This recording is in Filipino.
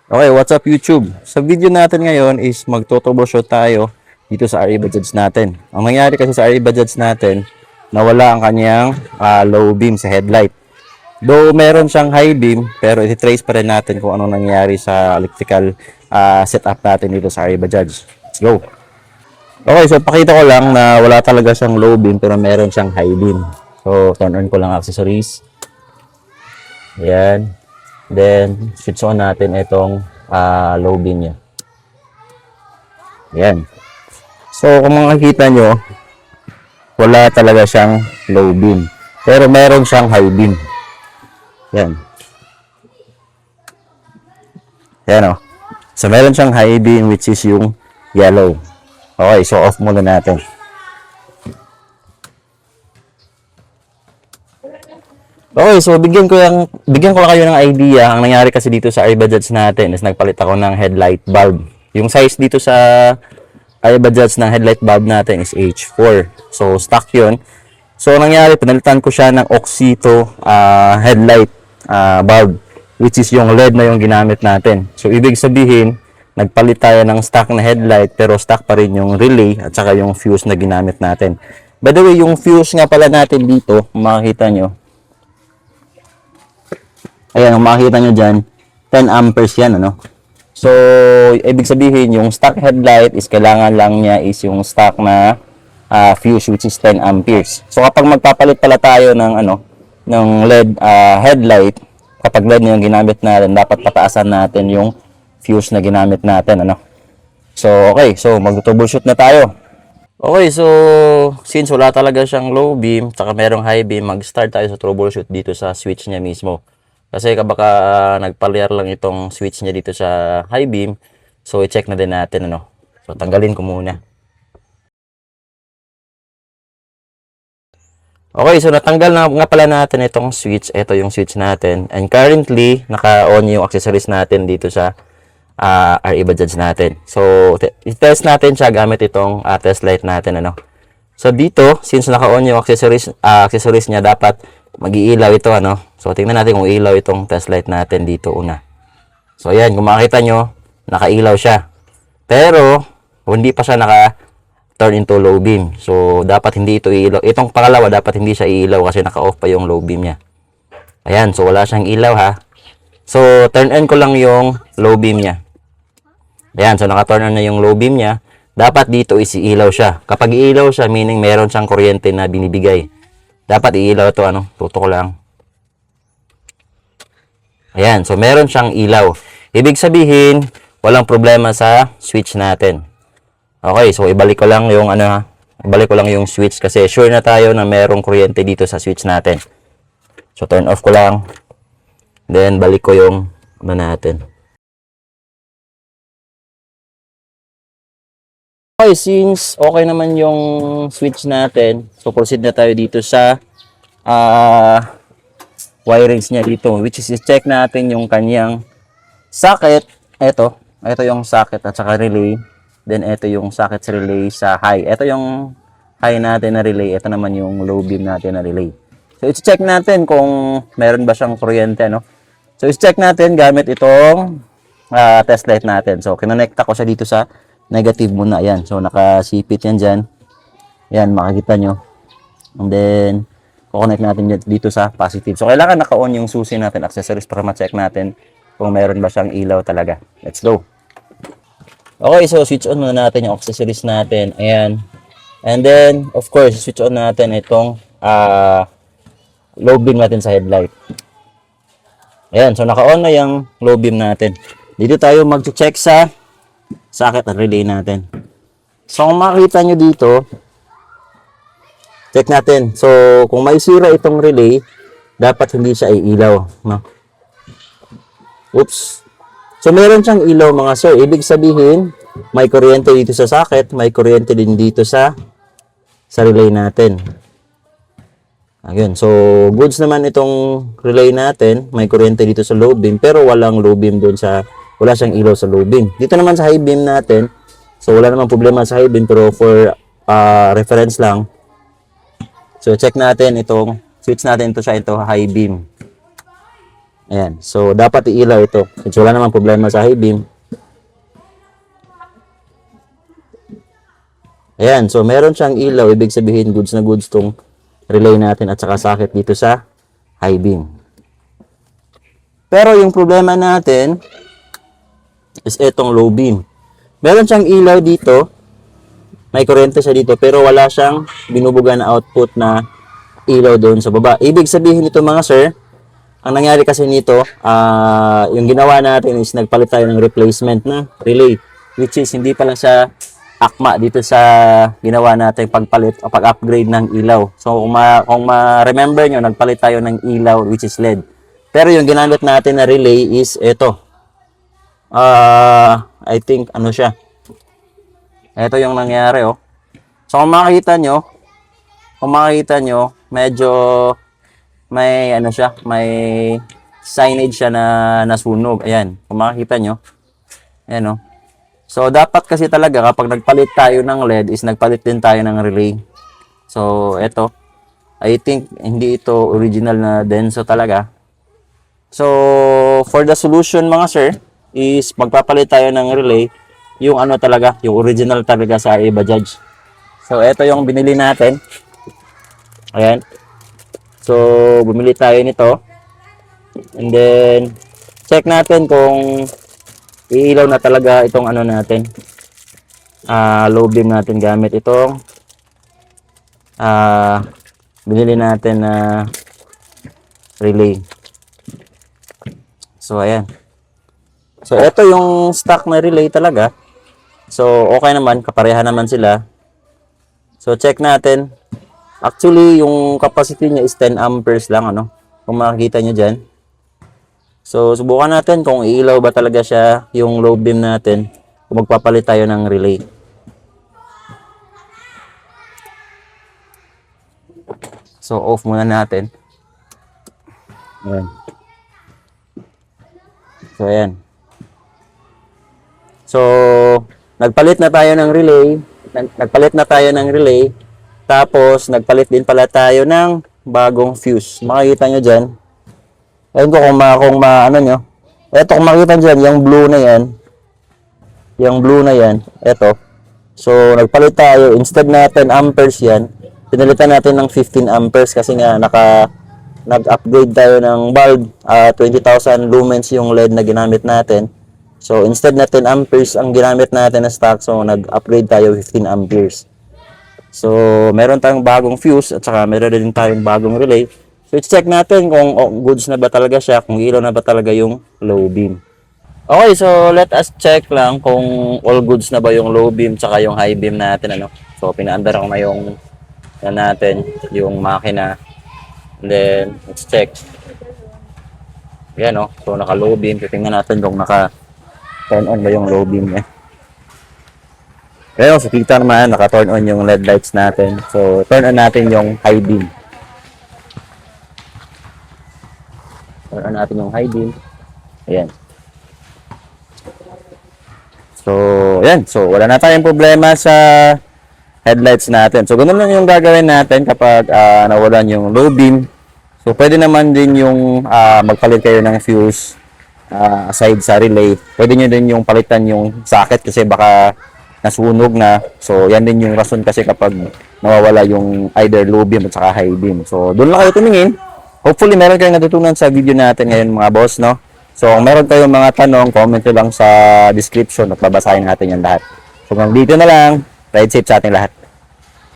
Okay, what's up YouTube? Sa video natin ngayon is magto-troubleshoot tayo dito sa RE Bajaj natin. Ang nangyari kasi sa RE Bajaj natin, nawala ang kanyang low beam sa headlight. Though meron siyang high beam, pero iti-trace pa rin natin kung ano nangyari sa electrical setup natin dito sa RE Bajaj. Let's go! Okay, so pakita ko lang na wala talaga siyang low beam pero meron siyang high beam. So, turn on ko lang accessories. Ayan. Then, switch on natin itong low beam niya. Ayan. So, kung makikita nyo, wala talaga siyang low beam. Pero meron siyang high beam. Ayan. Ayan o. So, meron siyang high beam which is yung yellow. Okay, so off muna natin. Okay, so bigyan ko lang kayo ng idea. Ang nangyari kasi dito sa iBajaj natin is nagpalit ako ng headlight bulb. Yung size dito sa iBajaj ng headlight bulb natin is H4. So stock 'yun. So nangyari, pinalitan ko siya ng Oxito headlight bulb, which is yung LED na yung ginamit natin. So ibig sabihin, nagpalit tayo ng stock na headlight pero stock pa rin yung relay at saka yung fuse na ginamit natin. By the way, yung fuse nga pala natin dito, makikita nyo, ayan, kung makikita nyo dyan, 10 amperes yan, ano? So, ibig sabihin, yung stock headlight is kailangan lang niya is yung stock na fuse, which is 10 amperes. So, kapag magpapalit pala tayo ng, ng LED headlight, kapag LED na yung ginamit natin, dapat pataasan natin yung fuse na ginamit natin, ano? So, okay. So, mag-troubleshoot na tayo. Okay, so, since wala talaga siyang low beam, saka merong high beam, mag-start tayo sa troubleshoot dito sa switch niya mismo. Kasi baka nagpalyar lang itong switch niya dito sa high beam. So, i-check na din natin, ano. So, tanggalin ko muna. Okay, so natanggal na nga pala natin itong switch. Ito yung switch natin. And currently, naka-on yung accessories natin dito sa RE Bajaj natin. So, i-test natin siya gamit itong test light natin, ano. So, dito, since naka-on yung accessories niya, dapat mag-iilaw ito, ano. So, tingnan natin kung ilaw itong test light natin dito una. So, ayan, kung makikita nyo, nakailaw siya. Pero, hindi pa siya naka-turn into low beam. So, dapat hindi ito iilaw. Itong pangalawa, dapat hindi siya iilaw kasi naka-off pa yung low beam niya. Ayan, so wala siyang ilaw, ha. So, turn on ko lang yung low beam niya. Ayan, so naka-turn on na yung low beam niya. Dapat dito is iilaw siya. Kapag iilaw siya, meaning meron siyang kuryente na binibigay. Dapat iilaw ito, ano, tutok lang. Ayan, so meron siyang ilaw. Ibig sabihin, walang problema sa switch natin. Okay, so ibalik ko lang yung ibalik ko lang yung switch kasi sure na tayo na merong kuryente dito sa switch natin. So turn off ko lang. Then balik ko yung natin. Okay, since okay naman yung switch natin, so proceed na tayo dito sa wirings niya dito, which is check natin yung kanyang socket. Ito yung socket at saka relay. Then ito yung socket sa relay sa high. Ito yung high natin na relay. Ito naman yung low beam natin na relay. So i-check natin kung meron ba siyang kuryente, no? So i-check natin gamit itong test light natin. So kinonekta ko siya dito sa negative muna. Ayan. So nakasipit yan dyan. Ayan, makikita nyo. And then connect natin dito sa positive. So, kailangan naka-on yung susi natin, accessories, para ma-check natin kung meron ba siyang ilaw talaga. Let's go. Okay, so switch on muna natin yung accessories natin. Ayan. And then, of course, switch on natin itong low beam natin sa headlight. Ayan, so naka-on na yung low beam natin. Dito tayo mag-check sa socket at relay natin. So, kung makita nyo dito, check natin. So, kung may sira itong relay, dapat hindi siya iilaw, no? Oops. So, meron siyang ilaw, mga sir. Ibig sabihin, may kuryente dito sa socket, may kuryente din dito sa relay natin. Ayun. So, goods naman itong relay natin. May kuryente dito sa low beam, pero walang low beam doon wala siyang ilaw sa low beam. Dito naman sa high beam natin, so wala namang problema sa high beam, pero for reference lang, so, check natin itong switch natin ito high beam. Ayan. So, dapat iilaw ito. Kasi wala namang problema sa high beam. Ayan. So, meron siyang ilaw. Ibig sabihin, goods na goods tong relay natin at saka socket dito sa high beam. Pero yung problema natin is itong low beam. Meron siyang ilaw dito. May kuryente siya dito pero wala siyang binubuga na output na ilaw doon sa baba. Ibig sabihin nito mga sir, ang nangyari kasi nito, yung ginawa natin is nagpalit tayo ng replacement na relay, which is hindi pala siya akma dito sa ginawa natin pagpalit o pag-upgrade ng ilaw. So kung ma-remember nyo, nagpalit tayo ng ilaw which is LED. Pero yung ginamit natin na relay is ito. I think ano siya. Ito yung nangyari, oh. So, kung makikita nyo, medyo may, ano siya, may signage siya na nasunog. Ayan, kung makikita nyo. Ayan, oh. So, dapat kasi talaga, kapag nagpalit tayo ng LED, is nagpalit din tayo ng relay. So, ito. I think, hindi ito original na Denso talaga. So, for the solution, mga sir, is magpapalit tayo ng relay, yung ano talaga, yung original talaga sa Bajaj. So, ito yung binili natin. Ayan. So, bumili tayo nito. And then, check natin kung iilaw na talaga itong ano natin. Low beam natin gamit itong binili natin na relay. So, ayan. So, ito yung stock na relay talaga. So, okay naman. Kapareha naman sila. So, check natin. Actually, yung capacity niya is 10 amperes lang, ano? Kung makikita nyo dyan. So, subukan natin kung iilaw ba talaga siya yung low beam natin kung magpapalit tayo ng relay. So, off muna natin. Ayan. So, ayan. So, nagpalit na tayo ng relay. Tapos, nagpalit din pala tayo ng bagong fuse. Makikita nyo dyan. Ayun ko kung ano nyo. Eto, kung makikita dyan, yung blue na yan. Yung blue na yan. Eto. So, nagpalit tayo. Instead na 10 amperes yan, pinalitan natin ng 15 amperes kasi nga nag-upgrade tayo ng bulb. 20,000 lumens yung LED na ginamit natin. So, instead na 10 amperes ang ginamit natin na stock, so nag-upgrade tayo 15 amperes. So, meron tayong bagong fuse at saka meron din tayong bagong relay. So, check natin kung goods na ba talaga siya, kung ilaw na ba talaga yung low beam. Okay, so let us check lang kung all goods na ba yung low beam tsaka yung high beam natin, ano. So, pinaandar ko na yung yung makina. And then, let's check. Yan, oh. So, naka-low beam. Tingnan natin kung naka-turn on ba yung low beam niya. Kaya, so, kita naman, naka-turn on yung LED lights natin. So, turn on natin yung high beam. Turn on natin yung high beam. Ayan. So, ayan. So, wala na tayong problema sa headlights natin. So, ganun lang yung gagawin natin kapag nawalan yung low beam. So, pwede naman din yung magpalit kayo ng fuse aside sa relay. Pwede nyo din yung palitan yung socket kasi baka nasunog na. So, yan din yung rason kasi kapag nawawala yung either low beam at saka high beam. So, doon lang kayo tumingin. Hopefully, meron kayong natutunan sa video natin ngayon mga boss, no? So, kung meron kayong mga tanong, comment nyo lang sa description at babasahin natin yan lahat. So, hanggang dito na lang. Ride safe sa ating lahat.